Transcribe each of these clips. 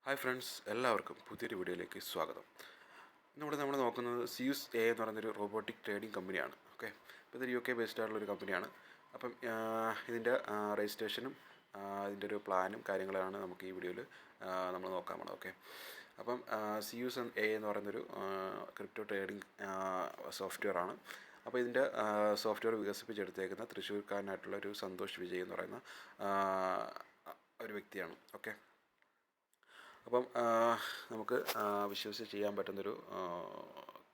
Hi friends, എല്ലാവർക്കും പുതിയൊരു വീഡിയോയിലേക്ക് സ്വാഗതം. ഇന്നിവിടെ നമ്മൾ നോക്കുന്നത് സിയൂസ് എ എന്ന് പറയുന്നൊരു റോബോട്ടിക് ട്രേഡിംഗ് കമ്പനിയാണ്. ഓക്കെ, അപ്പോൾ ഇതൊരു UK ബേസ്ഡ് ആയിട്ടുള്ളൊരു കമ്പനിയാണ്. അപ്പം ഇതിൻ്റെ രജിസ്ട്രേഷനും ഇതിൻ്റെ ഒരു പ്ലാനും കാര്യങ്ങളാണ് നമുക്ക് ഈ വീഡിയോയിൽ നമ്മൾ നോക്കാൻ പോണത്. ഓക്കെ, അപ്പം സിയൂസ് എ എന്ന് പറയുന്നൊരു ക്രിപ്റ്റോ ട്രേഡിംഗ് സോഫ്റ്റ്വെയർ ആണ്. അപ്പോൾ ഇതിൻ്റെ സോഫ്റ്റ്വെയർ വികസിപ്പിച്ചെടുത്തേക്കുന്ന തൃശ്ശൂർക്കാരനായിട്ടുള്ള ഒരു സന്തോഷ് വിജയ് എന്ന് പറയുന്ന ഒരു വ്യക്തിയാണ്. ഓക്കെ, അപ്പം നമുക്ക് വിശ്വസിച്ച് ചെയ്യാൻ പറ്റുന്നൊരു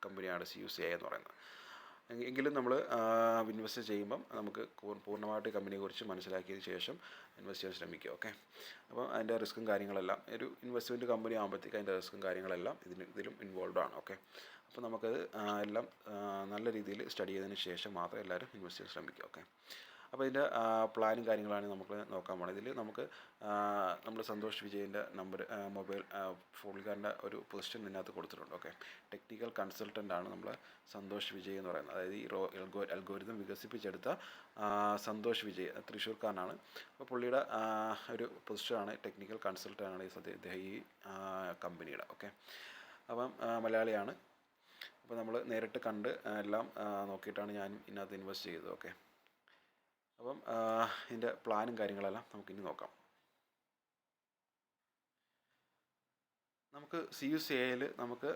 കമ്പനിയാണ് സിയൂസ് എ എന്ന് പറയുന്നത്. എങ്കിലും നമ്മൾ ഇൻവെസ്റ്റ് ചെയ്യുമ്പം നമുക്ക് പൂർണ്ണമായിട്ട് കമ്പനിയെക്കുറിച്ച് മനസ്സിലാക്കിയതിന് ശേഷം ഇൻവെസ്റ്റ് ചെയ്യാൻ ശ്രമിക്കുക. ഓക്കെ, അപ്പോൾ അതിൻ്റെ റിസ്ക്കും കാര്യങ്ങളെല്ലാം ഒരു ഇൻവെസ്റ്റ്മെൻറ്റ് കമ്പനി ആകുമ്പോഴത്തേക്ക് അതിൻ്റെ റിസ്ക്കും കാര്യങ്ങളെല്ലാം ഇതിലും ഇൻവോൾവ് ആണ്. ഓക്കെ, അപ്പോൾ നമുക്കത് എല്ലാം നല്ല രീതിയിൽ സ്റ്റഡി ചെയ്തതിന് ശേഷം മാത്രമേ എല്ലാവരും ഇൻവെസ്റ്റ് ചെയ്യാൻ ശ്രമിക്കുക. ഓക്കെ, അപ്പോൾ ഇതിൻ്റെ പ്ലാനും കാര്യങ്ങളാണ് നമുക്ക് നോക്കാൻ പോകുന്നത്. ഇതിൽ നമുക്ക് നമ്മൾ സന്തോഷ് വിജയിൻ്റെ നമ്പർ മൊബൈൽ പുള്ളിക്കാരൻ്റെ ഒരു പൊസിഷൻ ഇതിനകത്ത് കൊടുത്തിട്ടുണ്ട്. ഓക്കെ, ടെക്നിക്കൽ കൺസൾട്ടൻ്റ് ആണ് നമ്മൾ സന്തോഷ് വിജയ് എന്ന് പറയുന്നത്. അതായത് ഈ അൽഗോരിതം വികസിപ്പിച്ചെടുത്ത സന്തോഷ് വിജയ് തൃശ്ശൂർക്കാരനാണ്. അപ്പോൾ പുള്ളിയുടെ ഒരു പൊസിഷനാണ് ടെക്നിക്കൽ കൺസൾട്ടൻ്റ് ആണ് ഇദ്ദേഹം ഈ കമ്പനിയുടെ. ഓക്കെ, അപ്പം മലയാളിയാണ്. അപ്പോൾ നമ്മൾ നേരിട്ട് കണ്ട് എല്ലാം നോക്കിയിട്ടാണ് ഞാൻ ഇതിനകത്ത് ഇൻവെസ്റ്റ് ചെയ്തത്. ഓക്കെ, അപ്പം ഇതിൻ്റെ പ്ലാനും കാര്യങ്ങളെല്ലാം നമുക്കിനി നോക്കാം. നമുക്ക് സിയൂസ് എയിൽ നമുക്ക്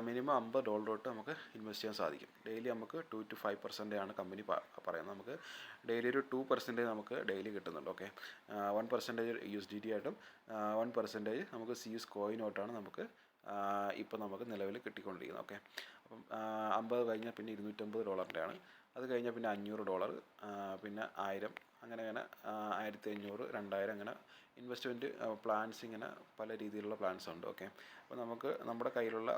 മിനിമം $50 തൊട്ട് നമുക്ക് ഇൻവെസ്റ്റ് ചെയ്യാൻ സാധിക്കും. ഡെയിലി നമുക്ക് 2 to 5% ആണ് കമ്പനി പറയുന്നത്. നമുക്ക് ഡെയിലി ഒരു 2% നമുക്ക് ഡെയിലി കിട്ടുന്നുണ്ട്. ഓക്കെ, 1% USDT ആയിട്ടും 1% നമുക്ക് സിയൂസ് കോയിനായിട്ടാണ് നമുക്ക് ഇപ്പോൾ നമുക്ക് നിലവിൽ കിട്ടിക്കൊണ്ടിരിക്കുന്നത്. ഓക്കെ, അപ്പം 50 കഴിഞ്ഞാൽ പിന്നെ $250 ആണ്. അത് കഴിഞ്ഞാൽ പിന്നെ $500, പിന്നെ 1000, അങ്ങനെ 1500, 2000, അങ്ങനെ ഇൻവെസ്റ്റ്മെൻറ്റ് പ്ലാൻസ് ഇങ്ങനെ പല രീതിയിലുള്ള പ്ലാൻസ് ഉണ്ട്. ഓക്കെ, അപ്പോൾ നമുക്ക് നമ്മുടെ കയ്യിലുള്ള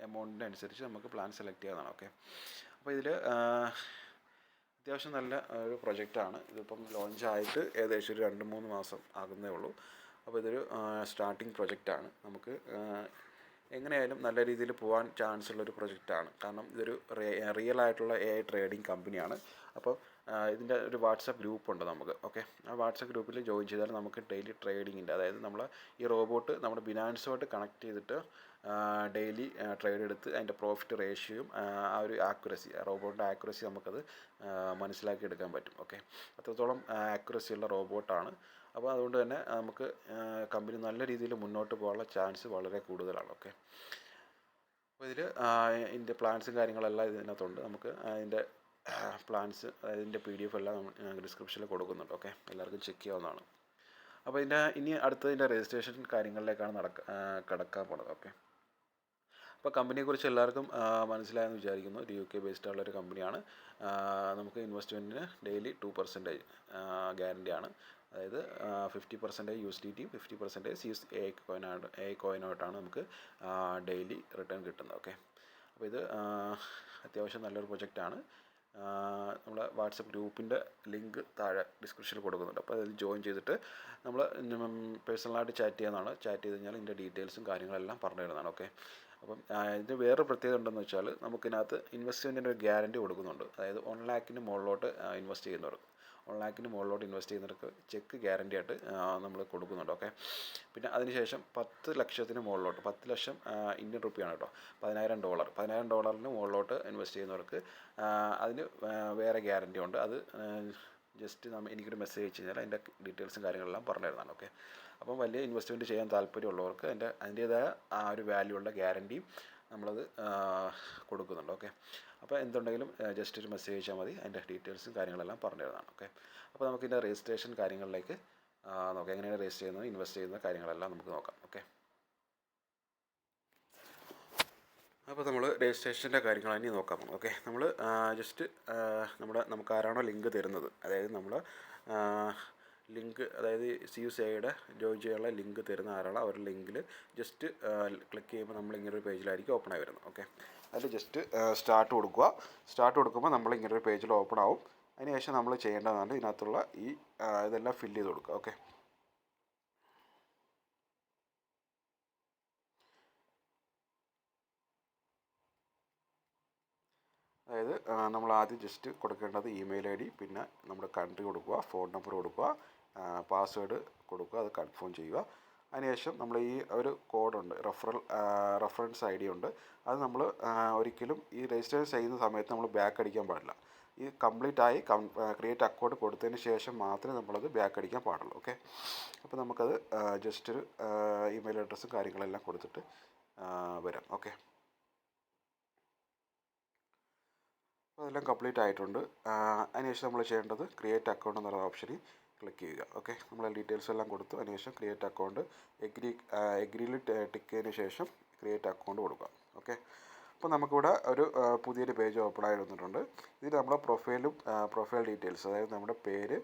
എമൗണ്ടിൻ്റെ അനുസരിച്ച് നമുക്ക് പ്ലാൻ സെലക്ട് ചെയ്യാവുന്നതാണ്. ഓക്കെ, അപ്പോൾ ഇതിൽ അത്യാവശ്യം നല്ല ഒരു പ്രൊജക്റ്റാണ്. ഇതിപ്പം ലോഞ്ചായിട്ട് ഏകദേശം ഒരു 2-3 മാസം ആകുന്നേ ഉള്ളൂ. അപ്പോൾ ഇതൊരു സ്റ്റാർട്ടിങ് പ്രൊജക്റ്റാണ്. നമുക്ക് എങ്ങനെയായാലും നല്ല രീതിയിൽ പോകാൻ ചാൻസ് ഉള്ളൊരു പ്രൊജക്റ്റാണ്. കാരണം ഇതൊരു റിയൽ ആയിട്ടുള്ള AI ട്രേഡിംഗ് കമ്പനിയാണ്. അപ്പോൾ ഇതിൻ്റെ ഒരു വാട്സപ്പ് ഗ്രൂപ്പുണ്ട് നമുക്ക്. ഓക്കെ, ആ വാട്സപ്പ് ഗ്രൂപ്പിൽ ജോയിൻ ചെയ്താൽ നമുക്ക് ഡെയിലി ട്രേഡിങ്ങിൻ്റെ, അതായത് നമ്മൾ ഈ റോബോട്ട് നമ്മുടെ ബിനാൻസുമായിട്ട് കണക്ട് ചെയ്തിട്ട് ഡെയിലി ട്രേഡ് എടുത്ത് അതിൻ്റെ പ്രോഫിറ്റ് റേഷ്യോയും ആ ഒരു ആക്യുറസി, റോബോട്ടിൻ്റെ ആക്യുറസി നമുക്കത് മനസ്സിലാക്കി എടുക്കാൻ പറ്റും. ഓക്കെ, അത്രത്തോളം ആക്യുറസിയുള്ള റോബോട്ടാണ്. അപ്പോൾ അതുകൊണ്ട് തന്നെ നമുക്ക് കമ്പനി നല്ല രീതിയിൽ മുന്നോട്ട് പോകാനുള്ള ചാൻസ് വളരെ കൂടുതലാണ്. ഓക്കെ, അപ്പോൾ ഇതിൽ ഇതിൻ്റെ പ്ലാൻസും കാര്യങ്ങളെല്ലാം ഇതിനകത്തുണ്ട്. നമുക്ക് അതിൻ്റെ പ്ലാൻസ്, അതായത് ഇതിൻ്റെ PDF എല്ലാം നമ്മൾ ഡിസ്ക്രിപ്ഷനിൽ കൊടുക്കുന്നുണ്ട്. ഓക്കെ, എല്ലാവർക്കും ചെക്ക് ചെയ്യാവുന്നതാണ്. അപ്പോൾ ഇനി അടുത്തതിൻ്റെ രജിസ്ട്രേഷൻ കാര്യങ്ങളിലേക്കാണ് കടക്കാൻ പോണത്. ഓക്കെ, അപ്പോൾ കമ്പനിയെക്കുറിച്ച് എല്ലാവർക്കും മനസ്സിലായെന്ന് വിചാരിക്കുന്നു. ഒരു UK ബേസ്ഡ് ഉള്ളൊരു കമ്പനിയാണ്. നമുക്ക് ഇൻവെസ്റ്റ്മെൻറ്റിന് ഡെയിലി 2% ഗ്യാരണ്ടിയാണ്. അതായത് 50% USDT, 50% സിയൂസ് AI കോയിനായിട്ടാണ് നമുക്ക് ഡെയിലി റിട്ടേൺ കിട്ടുന്നത്. ഓക്കെ, അപ്പോൾ ഇത് അത്യാവശ്യം നല്ലൊരു പ്രൊജക്റ്റാണ്. നമ്മുടെ വാട്സപ്പ് ഗ്രൂപ്പിൻ്റെ ലിങ്ക് താഴെ ഡിസ്ക്രിപ്ഷനിൽ കൊടുക്കുന്നുണ്ട്. അപ്പോൾ അതിൽ ജോയിൻ ചെയ്തിട്ട് നമ്മൾ പേഴ്സണലായിട്ട് ചാറ്റ് ചെയ്യാവുന്നതാണ്. ചാറ്റ് ചെയ്ത് കഴിഞ്ഞാൽ ഇതിൻ്റെ ഡീറ്റെയിൽസും കാര്യങ്ങളെല്ലാം പറഞ്ഞു തരുന്നതാണ്. ഓക്കെ, അപ്പം ഇത് വേറെ പ്രത്യേകത ഉണ്ടെന്ന് വെച്ചാൽ നമുക്കിതിനകത്ത് ഇൻവെസ്റ്റ്മെൻറ്റിൻ്റെ ഒരു ഗ്യാരണ്ടി കൊടുക്കുന്നുണ്ട്. അതായത് 1 lakhന് മുകളിലോട്ട് ഇൻവെസ്റ്റ് ചെയ്യുന്നവർക്ക്, 1 lakhന് മുകളിലോട്ട് ഇൻവെസ്റ്റ് ചെയ്യുന്നവർക്ക് ചെക്ക് ഗ്യാരണ്ടി ആയിട്ട് നമ്മൾ കൊടുക്കുന്നുണ്ട്. ഓക്കെ, പിന്നെ അതിനുശേഷം 10 ലക്ഷത്തിന് മുകളിലോട്ട്, 10 ലക്ഷം ഇന്ത്യൻ റുപ്പിയാണ് കേട്ടോ, $10,000 മുകളിലോട്ട് ഇൻവെസ്റ്റ് ചെയ്യുന്നവർക്ക് അതിന് വേറെ ഗ്യാരണ്ടി ഉണ്ട്. അത് ജസ്റ്റ് എനിക്കൊരു മെസ്സേജ് അയച്ചു കഴിഞ്ഞാൽ അതിൻ്റെ ഡീറ്റെയിൽസും കാര്യങ്ങളെല്ലാം പറഞ്ഞു തരുന്നതാണ്. ഓക്കെ, അപ്പം വലിയ ഇൻവെസ്റ്റ്മെൻറ്റ് ചെയ്യാൻ താല്പര്യമുള്ളവർക്ക് അതിൻ്റേതായ ആ ഒരു വാല്യൂ ഉള്ള ഗ്യാരണ്ടിയും നമ്മളത് കൊടുക്കുന്നുണ്ട്. ഓക്കെ, അപ്പോൾ എന്തുണ്ടെങ്കിലും ജസ്റ്റ് ഒരു മെസ്സേജ് അയച്ചാൽ മതി, അതിൻ്റെ ഡീറ്റെയിൽസും കാര്യങ്ങളെല്ലാം പറഞ്ഞു തരുന്നതാണ്. ഓക്കെ, അപ്പോൾ നമുക്കിതിൻ്റെ രജിസ്ട്രേഷൻ കാര്യങ്ങളിലേക്ക് നോക്കാം. എങ്ങനെയാണ് രജിസ്റ്റർ ചെയ്യുന്നത്, ഇൻവെസ്റ്റ് ചെയ്യുന്ന കാര്യങ്ങളെല്ലാം നമുക്ക് നോക്കാം. ഓക്കെ, അപ്പോൾ നമ്മൾ രജിസ്ട്രേഷൻ്റെ കാര്യങ്ങളാണ് ഇനി നോക്കാൻ പോകുന്നത്. ഓക്കെ, നമ്മൾ ജസ്റ്റ് നമുക്ക് ആരാണോ ലിങ്ക് തരുന്നത്, അതായത് നമ്മൾ ലിങ്ക്, അതായത് സിയൂസ് എയുടെ ജോയിൻ ചെയ്യാനുള്ള ലിങ്ക് തരുന്ന ആരാണോ അവരുടെ ലിങ്കിൽ ജസ്റ്റ് ക്ലിക്ക് ചെയ്യുമ്പോൾ നമ്മൾ ഇങ്ങനെ ഒരു പേജിലായിരിക്കും ഓപ്പൺ ആയി വരുന്നത്. ഓക്കെ, അതിൽ ജസ്റ്റ് സ്റ്റാർട്ട് കൊടുക്കുക. സ്റ്റാർട്ട് കൊടുക്കുമ്പോൾ നമ്മൾ ഇങ്ങനെ ഒരു പേജിൽ ഓപ്പൺ ആവും. അതിനുശേഷം നമ്മൾ ചെയ്യേണ്ടതാണ് ഇതിനകത്തുള്ള ഇതെല്ലാം ഫില്ല് ചെയ്ത് കൊടുക്കുക. ഓക്കെ, അതായത് നമ്മൾ ആദ്യം ജസ്റ്റ് കൊടുക്കേണ്ടത് ഇമെയിൽ ID, പിന്നെ നമ്മുടെ കൺട്രി കൊടുക്കുക, ഫോൺ നമ്പർ കൊടുക്കുക, പാസ്വേഡ് കൊടുക്കുക, അത് കൺഫേം ചെയ്യുക. അതിനുശേഷം നമ്മൾ ഈ ഒരു കോഡുണ്ട്, റെഫറൻസ് ID ഉണ്ട്. അത് നമ്മൾ ഒരിക്കലും ഈ രജിസ്റ്റർ ചെയ്യുന്ന സമയത്ത് നമ്മൾ ബാക്ക് അടിക്കാൻ പാടില്ല. ഈ കംപ്ലീറ്റ് ആയി ക്രിയേറ്റ് അക്കൗണ്ട് കൊടുത്തതിന് ശേഷം മാത്രമേ നമ്മളത് ബാക്ക് അടിക്കാൻ പാടുള്ളൂ. ഓക്കെ, അപ്പോൾ നമുക്കത് ജസ്റ്റ് ഒരു ഇമെയിൽ അഡ്രസ്സും കാര്യങ്ങളെല്ലാം കൊടുത്തിട്ട് വരാം. ഓക്കെ, അപ്പോൾ അതെല്ലാം കംപ്ലീറ്റ് ആയിട്ടുണ്ട്. അതിനുശേഷം നമ്മൾ ചെയ്യേണ്ടത് ക്രിയേറ്റ് അക്കൗണ്ട് എന്നുള്ള ഓപ്ഷനിൽ ക്ലിക്ക് ചെയ്യുക. ഓക്കെ, നമ്മൾ ഡീറ്റെയിൽസ് എല്ലാം കൊടുത്തു. അതിനുശേഷം ക്രിയേറ്റ് അക്കൗണ്ട് എഗ്രിയിൽ ടിക്ക് ചെയ്തതിന് ശേഷം ക്രിയേറ്റ് അക്കൗണ്ട് കൊടുക്കുക. ഓക്കെ, അപ്പോൾ നമുക്കിവിടെ ഒരു പുതിയൊരു പേജ് ഓപ്പൺ ആയി വന്നിട്ടുണ്ട്. ഇതിൽ നമ്മുടെ പ്രൊഫൈൽ ഡീറ്റെയിൽസ്, അതായത് നമ്മുടെ പേര്,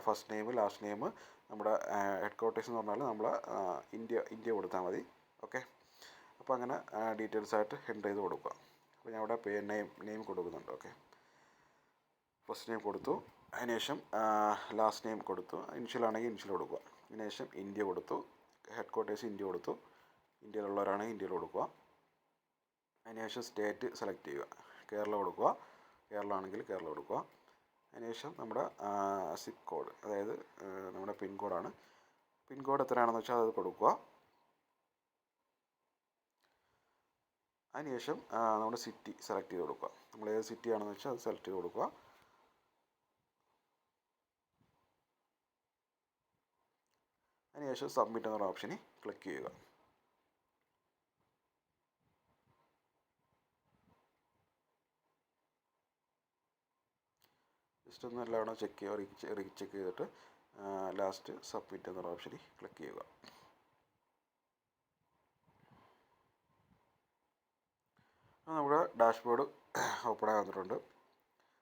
ഫസ്റ്റ് നെയിം, ലാസ്റ്റ് നെയിം, നമ്മുടെ ഹെഡ് ക്വാർട്ടേഴ്സ് എന്ന് പറഞ്ഞാൽ നമ്മൾ ഇന്ത്യ കൊടുത്താൽ മതി. ഓക്കെ, അപ്പോൾ അങ്ങനെ ഡീറ്റെയിൽസ് ആയിട്ട് എൻ്റർ ചെയ്ത് കൊടുക്കുക. അപ്പോൾ ഞാൻ ഇവിടെ നെയിം കൊടുക്കുന്നുണ്ട്. ഓക്കെ, ഫസ്റ്റ് നെയിം കൊടുത്തു. അതിനുശേഷം ലാസ്റ്റ് നെയിം കൊടുത്തു. ഇനിഷ്യൽ ആണെങ്കിൽ ഇനിഷ്യൽ കൊടുക്കുക. അതിനുശേഷം ഇന്ത്യ കൊടുത്തു. ഹെഡ് ക്വാർട്ടേഴ്സ് ഇന്ത്യ കൊടുത്തു. ഇന്ത്യയിലുള്ളവരാണെങ്കിൽ ഇന്ത്യയിൽ കൊടുക്കുക. അതിനുശേഷം സ്റ്റേറ്റ് സെലക്ട് ചെയ്യുക. കേരള കൊടുക്കുക. കേരള ആണെങ്കിൽ കേരള കൊടുക്കുക. അതിനുശേഷം നമ്മുടെ സിപ്പ് കോഡ്, അതായത് നമ്മുടെ പിൻകോഡാണ്. പിൻകോഡ് എത്രയാണെന്ന് വെച്ചാൽ അത് കൊടുക്കുക. അതിനുശേഷം നമ്മുടെ സിറ്റി സെലക്ട് ചെയ്ത് കൊടുക്കുക. നമ്മൾ ഏത് സിറ്റി ആണെന്ന് വെച്ചാൽ അത് സെലക്ട് ചെയ്ത് കൊടുക്കുക. അതിനുശേഷം സബ്മിറ്റ് എന്നുള്ള ഓപ്ഷനിൽ ക്ലിക്ക് ചെയ്യുക. ജസ്റ്റ് ഒന്ന് എല്ലാവരും ചെക്ക് ചെയ്യുക, റീചെക്ക് ചെയ്തിട്ട് ലാസ്റ്റ് സബ്മിറ്റ് എന്നുള്ള ഓപ്ഷനിൽ ക്ലിക്ക് ചെയ്യുക. നമ്മുടെ ഡാഷ്ബോർഡ് ഓപ്പൺ ആയി വന്നിട്ടുണ്ട്.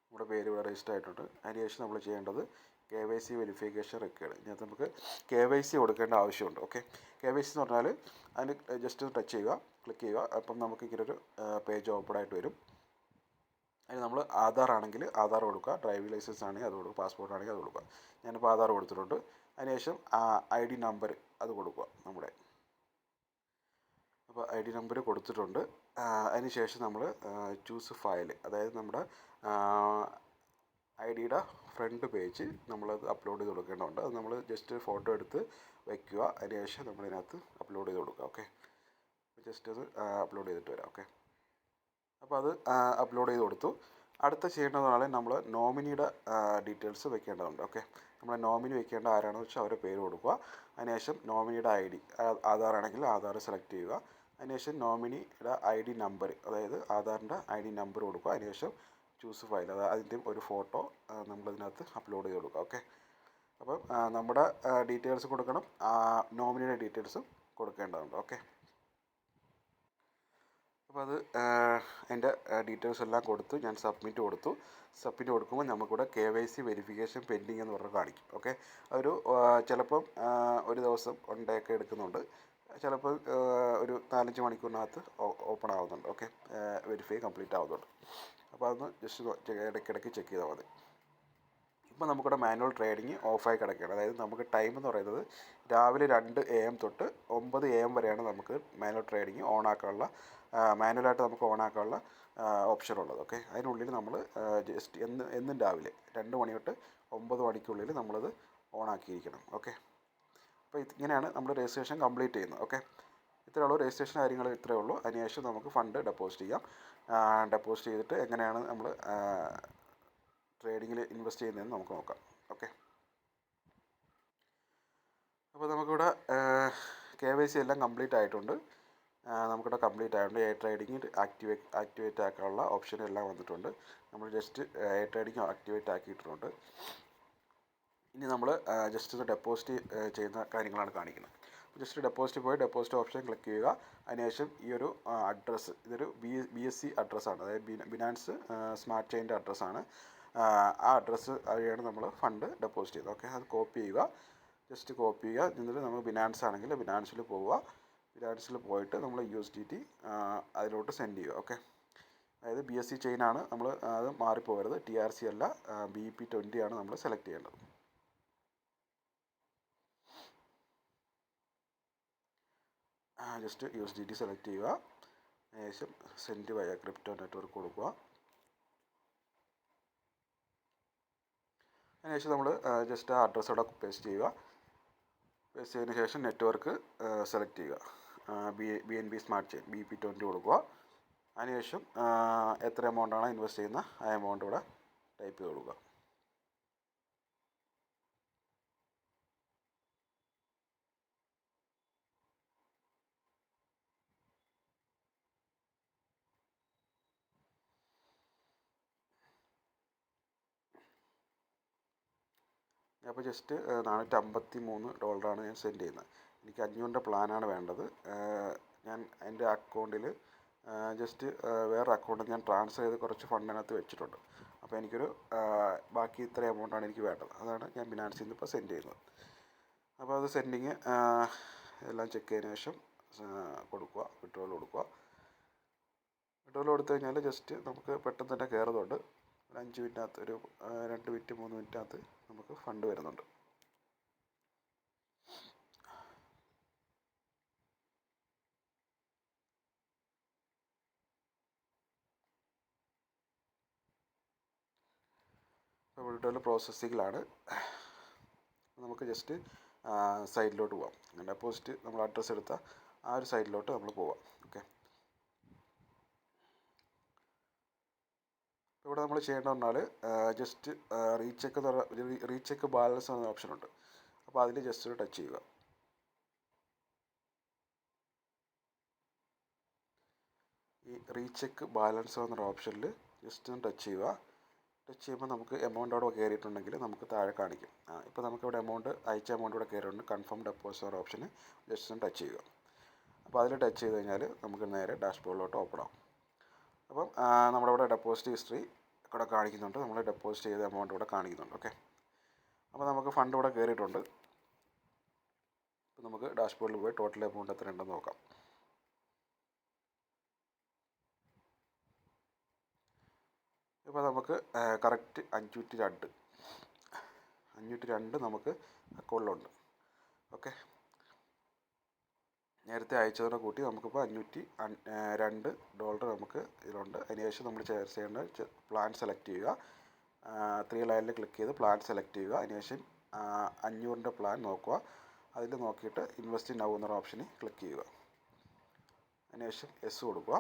നമ്മുടെ പേര് ഇവിടെ രജിസ്റ്റർ ആയിട്ടുണ്ട്. അതിനുശേഷം നമ്മൾ ചെയ്യേണ്ടത് KYC വെരിഫിക്കേഷൻ റിക്വയർഡ്. ഇതിനകത്ത് നമുക്ക് KYC കൊടുക്കേണ്ട ആവശ്യമുണ്ട്. ഓക്കെ, KYC എന്ന് പറഞ്ഞാൽ അതിന് ജസ്റ്റ് ടച്ച് ചെയ്യുക, ക്ലിക്ക് ചെയ്യുക. അപ്പം നമുക്ക് ഇങ്ങനൊരു പേജ് ഓപ്പൺ ആയിട്ട് വരും. അതിന് നമ്മൾ ആധാർ ആണെങ്കിൽ ആധാർ കൊടുക്കുക, ഡ്രൈവിംഗ് ലൈസൻസ് ആണെങ്കിൽ അത് കൊടുക്കുക, പാസ്പോർട്ട് ആണെങ്കിൽ അത് കൊടുക്കുക. ഞാനിപ്പോൾ ആധാർ കൊടുത്തിട്ടുണ്ട്. അതിനുശേഷം ID നമ്പർ അത് കൊടുക്കുക നമ്മുടെ. അപ്പോൾ ID നമ്പർ കൊടുത്തിട്ടുണ്ട്. അതിനുശേഷം നമ്മൾ ചൂസ് ഫയൽ, അതായത് നമ്മുടെ IDയുടെ ഫ്രണ്ട് പേജ് നമ്മളത് അപ്ലോഡ് ചെയ്ത് കൊടുക്കേണ്ടതുണ്ട്. അത് നമ്മൾ ജസ്റ്റ് ഫോട്ടോ എടുത്ത് വയ്ക്കുക. അതിനുശേഷം നമ്മളിതിനകത്ത് അപ്ലോഡ് ചെയ്ത് കൊടുക്കുക. ഓക്കെ, ജസ്റ്റ് അത് അപ്ലോഡ് ചെയ്തിട്ട് വരാം. ഓക്കെ, അപ്പോൾ അത് അപ്ലോഡ് ചെയ്ത് കൊടുത്തു. അടുത്ത ചെയ്യേണ്ടതാണ് നമ്മൾ നോമിനിയുടെ ഡീറ്റെയിൽസ് വെക്കേണ്ടതുണ്ട്. ഓക്കെ, നമ്മൾ നോമിനി വെക്കേണ്ട ആരാണെന്ന് വെച്ചാൽ അവരുടെ പേര് കൊടുക്കുക. അതിനുശേഷം നോമിനിയുടെ ID, ആധാർ ആണെങ്കിൽ ആധാർ സെലക്ട് ചെയ്യുക. അതിനുശേഷം നോമിനിയുടെ ID നമ്പർ, അതായത് ആധാറിൻ്റെ ID നമ്പർ കൊടുക്കുക. അതിനുശേഷം ചൂസ് ഫയൽ, അതായത് അതിൻ്റെ ഒരു ഫോട്ടോ നമ്മളതിനകത്ത് അപ്ലോഡ് ചെയ്ത് കൊടുക്കുക. ഓക്കെ, അപ്പം നമ്മുടെ ഡീറ്റെയിൽസ് കൊടുക്കണം, നോമിനിയുടെ ഡീറ്റെയിൽസും കൊടുക്കേണ്ടതുണ്ട്. ഓക്കെ, അപ്പോൾ അത് എൻ്റെ ഡീറ്റെയിൽസ് എല്ലാം കൊടുത്തു. ഞാൻ സബ്മിറ്റ് കൊടുത്തു. സബ്മിറ്റ് കൊടുക്കുമ്പോൾ നമുക്കിവിടെ KYC വെരിഫിക്കേഷൻ പെൻഡിങ് എന്ന് പറഞ്ഞ് കാണിക്കും. ഓക്കെ, ഒരു ചിലപ്പം ഒരു ദിവസം 1 day ഒക്കെ എടുക്കുന്നുണ്ട്. ചിലപ്പോൾ ഒരു 4-5 മണിക്കൂറിനകത്ത് ഓപ്പൺ ആവുന്നുണ്ട്. ഓക്കെ, വെരിഫൈ കംപ്ലീറ്റ് ആവുന്നുണ്ട്. അപ്പോൾ അതൊന്ന് ജസ്റ്റ് ഇടയ്ക്കിടയ്ക്ക് ചെക്ക് ചെയ്താൽ മതി. ഇപ്പോൾ നമുക്കിവിടെ മാനുവൽ ട്രേഡിങ് ഓഫായി കിടക്കുകയാണ്. അതായത് നമുക്ക് ടൈം എന്ന് പറയുന്നത് രാവിലെ 2 AM തൊട്ട് 9 AM വരെയാണ് നമുക്ക് മാനുവൽ ട്രേഡിങ് ഓണാക്കാനുള്ള, മാനുവലായിട്ട് നമുക്ക് ഓണാക്കാനുള്ള ഓപ്ഷൻ ഉള്ളത്. ഓക്കെ, അതിനുള്ളിൽ നമ്മൾ ജസ്റ്റ് എന്നും രാവിലെ 2 മണി തൊട്ട് 9 മണിക്കുള്ളിൽ നമ്മളത് ഓണാക്കിയിരിക്കണം. ഓക്കെ, അപ്പോൾ ഇങ്ങനെയാണ് നമ്മൾ രജിസ്ട്രേഷൻ കംപ്ലീറ്റ് ചെയ്യുന്നത്. ഓക്കെ, ഇത്രയേ ഉള്ളൂ, രജിസ്ട്രേഷൻ കാര്യങ്ങൾ ഇത്രയേ ഉള്ളൂ. അതിനുശേഷം നമുക്ക് ഫണ്ട് ഡെപ്പോസിറ്റ് ചെയ്യാം. ഡെപ്പോസിറ്റ് ചെയ്തിട്ട് എങ്ങനെയാണ് നമ്മൾ ട്രേഡിങ്ങിൽ ഇൻവെസ്റ്റ് ചെയ്യുന്നതെന്ന് നമുക്ക് നോക്കാം. ഓക്കെ, അപ്പോൾ നമുക്കിവിടെ KYC എല്ലാം കംപ്ലീറ്റ് ആയിട്ടുണ്ട്. നമുക്കിവിടെ കംപ്ലീറ്റ് ആയിട്ടുണ്ട്. ട്രേഡിങ് ആക്ടിവേറ്റ് ആക്കാനുള്ള ഓപ്ഷൻ എല്ലാം വന്നിട്ടുണ്ട്. നമ്മൾ ജസ്റ്റ് ട്രേഡിങ് ആക്ടിവേറ്റ് ആക്കിയിട്ടുണ്ട്. ഇനി നമ്മൾ ജസ്റ്റ് ഒന്ന് ഡെപ്പോസിറ്റ് ചെയ്യുന്ന കാര്യങ്ങളാണ് കാണിക്കുന്നത്. ജസ്റ്റ് ഡെപ്പോസിറ്റ് പോയി ഡെപ്പോസിറ്റ് ഓപ്ഷൻ ക്ലിക്ക് ചെയ്യുക. അതിനുശേഷം ഈ ഒരു അഡ്രസ്സ്, ഇതൊരു BSC അഡ്രസ്സാണ്, അതായത് ബിനാൻസ് സ്മാർട്ട് ചെയിൻ്റെ അഡ്രസ്സാണ്. ആ അഡ്രസ്സ് വഴിയാണ് നമ്മൾ ഫണ്ട് ഡെപ്പോസിറ്റ് ചെയ്യുന്നത്. ഓക്കെ, അത് കോപ്പി ചെയ്യുക. ജസ്റ്റ് കോപ്പി ചെയ്യുക. എന്നിട്ട് നമ്മൾ ബിനാൻസ് ആണെങ്കിൽ ബിനാൻസിൽ പോവുക. ബിനാൻസിൽ പോയിട്ട് നമ്മൾ USDT അതിലോട്ട് സെൻഡ് ചെയ്യുക. ഓക്കെ, അതായത് BSC ചെയിനാണ്, നമ്മൾ അത് മാറിപ്പോകരുത്. TRC അല്ല, BEP20 ആണ് നമ്മൾ സെലക്ട് ചെയ്യേണ്ടത്. ജസ്റ്റ് USDT സെലക്ട് ചെയ്യുക. അതിനുശേഷം സെൻഡ് വയ ക്രിപ്റ്റോ നെറ്റ്വർക്ക് കൊടുക്കുക. അതിനുശേഷം നമ്മൾ ജസ്റ്റ് ആ അഡ്രസ്സ് അവിടെ പേസ്റ്റ് ചെയ്യുക. പേസ്റ്റ് ചെയ്തതിന് ശേഷം നെറ്റ്വർക്ക് സെലക്ട് ചെയ്യുക. BNB സ്മാർട്ട് ചെയിൻ BP20 കൊടുക്കുക. അതിനുശേഷം എത്ര എമൗണ്ടാണ് ഇൻവെസ്റ്റ് ചെയ്യുന്ന ആ എമൗണ്ട് ഇവിടെ ടൈപ്പ് ചെയ്ത് കൊടുക്കുക. അപ്പോൾ ജസ്റ്റ് $453 ഞാൻ സെൻഡ് ചെയ്യുന്നത്. എനിക്ക് 500 പ്ലാനാണ് വേണ്ടത്. ഞാൻ എൻ്റെ അക്കൗണ്ടിൽ ജസ്റ്റ് വേറെ അക്കൗണ്ടിൽ ഞാൻ ട്രാൻസ്ഫർ ചെയ്ത് കുറച്ച് ഫണ്ടിനകത്ത് വെച്ചിട്ടുണ്ട്. അപ്പോൾ എനിക്കൊരു ബാക്കി ഇത്ര എമൗണ്ടാണ് എനിക്ക് വേണ്ടത്. അതാണ് ഞാൻ ബിനാൻസിൽ നിന്ന് ഇപ്പോൾ സെൻഡ് ചെയ്യുന്നത്. അപ്പോൾ അത് സെൻഡിങ് എല്ലാം ചെക്ക് ചെയ്തതിന് ശേഷം കൊടുക്കുക, വിഡ്രോവൽ കൊടുക്കുക. വിഡ്രോവൽ കൊടുത്തു കഴിഞ്ഞാൽ ജസ്റ്റ് നമുക്ക് പെട്ടെന്ന് തന്നെ കയറുന്നുണ്ട്. ഒരു 5 മിനിറ്റിനകത്ത്, ഒരു 2 മിനിറ്റ് 3 മിനിറ്റിനകത്ത് നമുക്ക് ഫണ്ട് വരുന്നുണ്ട്. അപ്പോൾ വിഡ്രോവൽ പ്രോസസ്സിങ്ങിലാണ്. നമുക്ക് ജസ്റ്റ് സൈഡിലോട്ട് പോവാം. ഡെപ്പോസിറ്റ് നമ്മൾ അഡ്രസ്സ് എടുത്ത ആ ഒരു സൈഡിലോട്ട് നമ്മൾ പോവാം. ഓക്കെ, ഇവിടെ നമ്മൾ ചെയ്യേണ്ടത് പറഞ്ഞാൽ ജസ്റ്റ് റീചെക്ക് ബാലൻസ് എന്ന ഓപ്ഷൻ ഉണ്ട്. അപ്പോൾ അതിൽ ജസ്റ്റ് ഒരു ടച്ച് ചെയ്യുക. ഈ റീചെക്ക് ബാലൻസ് എന്നൊരു ഓപ്ഷനിൽ ജസ്റ്റ് ഒന്ന് ടച്ച് ചെയ്യുക. ടച്ച് ചെയ്യുമ്പോൾ നമുക്ക് എമൗണ്ട് അവിടെ കയറിയിട്ടുണ്ടെങ്കിൽ നമുക്ക് താഴെ കാണിക്കും. ഇപ്പോൾ നമുക്കിവിടെ അയച്ച എമൗണ്ട് ഇവിടെ കയറിയിട്ടുണ്ട്. കൺഫേം ഡെപ്പോസിറ്റ് എന്ന ഓപ്ഷന് ജസ്റ്റ് ഒന്ന് ടച്ച് ചെയ്യുക. അപ്പോൾ അതിൽ ടച്ച് ചെയ്ത് കഴിഞ്ഞാൽ നമുക്ക് നേരെ ഡാഷ്ബോർഡിലോട്ട് ഓപ്പൺ ആവും. അപ്പം നമ്മുടെ ഇവിടെ ഡെപ്പോസിറ്റ് ഹിസ്റ്ററി ഇവിടെ കാണിക്കുന്നുണ്ട്. നമ്മൾ ഡെപ്പോസിറ്റ് ചെയ്ത എമൗണ്ട് ഇവിടെ കാണിക്കുന്നുണ്ട്. ഓക്കെ, അപ്പോൾ നമുക്ക് ഫണ്ട് ഇവിടെ കയറിയിട്ടുണ്ട്. അപ്പോൾ നമുക്ക് ഡാഷ്ബോർഡിൽ പോയി ടോട്ടൽ എമൗണ്ട് എത്ര ഉണ്ടെന്ന് നോക്കാം. ഇപ്പോൾ നമുക്ക് കറക്റ്റ് 502 നമുക്ക് അക്കൗണ്ടിലുണ്ട്. ഓക്കെ, നേരത്തെ അയച്ചതിനെ കൂട്ടി നമുക്കിപ്പോൾ $502 നമുക്ക് ഇതിലുണ്ട്. അതിനുശേഷം നമ്മൾ ചെയ്യേണ്ട പ്ലാൻ സെലക്ട് ചെയ്യുക. 3 ലൈനിൽ ക്ലിക്ക് ചെയ്ത് പ്ലാൻ സെലക്ട് ചെയ്യുക. അതിനുശേഷം 500 പ്ലാൻ നോക്കുക. അതിൽ നോക്കിയിട്ട് ഇൻവെസ്റ്റ് നൗ എന്നൊരു ഓപ്ഷനിൽ ക്ലിക്ക് ചെയ്യുക. അതിനുശേഷം യെസ് കൊടുക്കുക.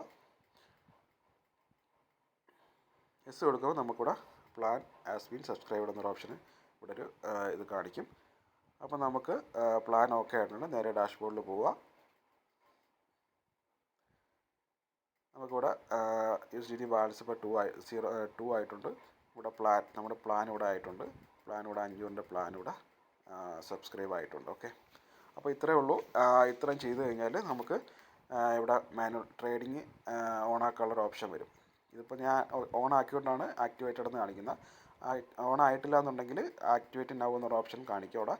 യെസ് കൊടുക്കുമ്പോൾ നമുക്കിവിടെ പ്ലാൻ ആസ് ബീൻ സബ്സ്ക്രൈബ്ഡ് എന്നൊരു ഓപ്ഷന് ഇവിടെ ഒരു ഇത് കാണിക്കും. അപ്പോൾ നമുക്ക് പ്ലാൻ ഓക്കെ ആയിട്ടുണ്ട്. നേരെ ഡാഷ്ബോർഡിൽ പോവുക. നമുക്കിവിടെ USDT ബാലൻസ് ഇപ്പോൾ 2 ആയിട്ടുണ്ട്. ഇവിടെ നമ്മുടെ പ്ലാൻ ഇവിടെ ആയിട്ടുണ്ട്. പ്ലാൻ ഇവിടെ 500 പ്ലാൻ ഇവിടെ സബ്സ്ക്രൈബ് ആയിട്ടുണ്ട്. ഓക്കെ, അപ്പോൾ ഇത്രയേ ഉള്ളൂ. ഇത്രയും ചെയ്ത് കഴിഞ്ഞാൽ നമുക്ക് ഇവിടെ മാനുവൽ ട്രേഡിങ് ഓൺ ആക്കാനുള്ളൊരു ഓപ്ഷൻ വരും. ഇതിപ്പോൾ ഞാൻ ഓൺ ആക്കിക്കൊണ്ടാണ് ആക്ടിവേറ്റഡ് എന്ന് കാണിക്കുന്നത്. ഓൺ ആയിട്ടില്ല എന്നുണ്ടെങ്കിൽ ആക്ടിവേറ്റ് നൗ എന്നൊരു ഓപ്ഷൻ കാണിക്കും അവിടെ.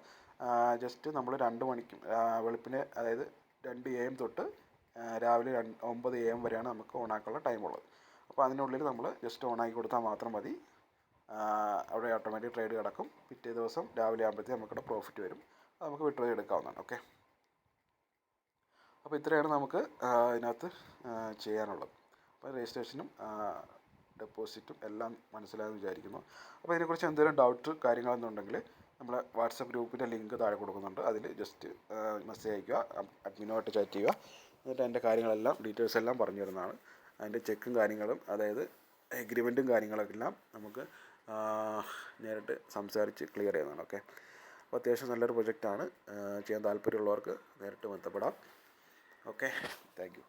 ജസ്റ്റ് നമ്മൾ 2 മണിക്കും വെളുപ്പിന്, അതായത് 2 AM തൊട്ട് രാവിലെ 9 AM വരെയാണ് നമുക്ക് ഓണാക്കാനുള്ള ടൈമുള്ളത്. അപ്പോൾ അതിനുള്ളിൽ നമ്മൾ ജസ്റ്റ് ഓണാക്കി കൊടുത്താൽ മാത്രം മതി. അവിടെ ഓട്ടോമാറ്റിക് ട്രേഡ് കിടക്കും. പിറ്റേ ദിവസം രാവിലെ ആകുമ്പോഴത്തേക്ക് നമുക്കിവിടെ പ്രോഫിറ്റ് വരും. അത് നമുക്ക് വിഡ്രോ എടുക്കാവുന്നതാണ്. ഓക്കെ, അപ്പോൾ ഇത്രയാണ് നമുക്ക് ഇതിനകത്ത് ചെയ്യാനുള്ളത്. അപ്പോൾ രജിസ്ട്രേഷനും ഡെപ്പോസിറ്റും എല്ലാം മനസ്സിലായെന്ന് വിചാരിക്കുന്നു. അപ്പോൾ ഇതിനെക്കുറിച്ച് എന്തെങ്കിലും ഡൗട്ട് കാര്യങ്ങളെന്നുണ്ടെങ്കിൽ നമ്മൾ വാട്സപ്പ് ഗ്രൂപ്പിൻ്റെ ലിങ്ക് താഴെ കൊടുക്കുന്നുണ്ട്. അതിൽ ജസ്റ്റ് മെസ്സേജ് അയയ്ക്കുക, അഡ്മിനുമായിട്ട് ചാറ്റ് ചെയ്യുക. എന്നിട്ട് അതിൻ്റെ കാര്യങ്ങളെല്ലാം ഡീറ്റെയിൽസ് എല്ലാം പറഞ്ഞു തരുന്നതാണ്. അതിൻ്റെ ചെക്കും കാര്യങ്ങളും, അതായത് എഗ്രിമെൻറ്റും കാര്യങ്ങളെല്ലാം നമുക്ക് നേരിട്ട് സംസാരിച്ച് ക്ലിയർ ചെയ്യുന്നതാണ്. ഓക്കെ, അപ്പോൾ അത്യാവശ്യം നല്ലൊരു പ്രൊജക്റ്റാണ്. ചെയ്യാൻ താല്പര്യമുള്ളവർക്ക് നേരിട്ട് ബന്ധപ്പെടാം. Okay, thank you.